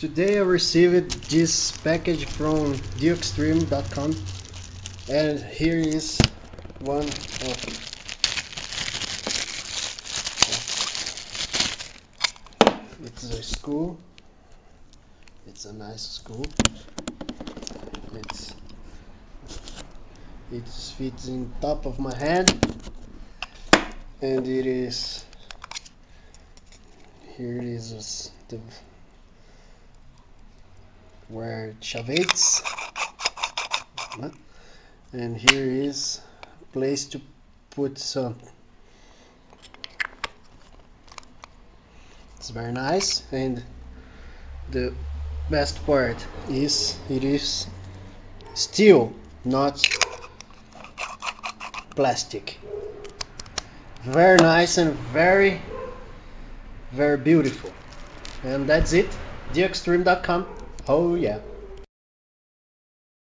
Today I received this package from theextreme.com, and here is one of it's a screw. It's a nice screw. It fits in top of my hand, and it is here it is the where it chavates, and here is a place to put some. It's very nice, and the best part is it is steel, not plastic. Very nice and very beautiful. And that's it. theextreme.com. Oh yeah.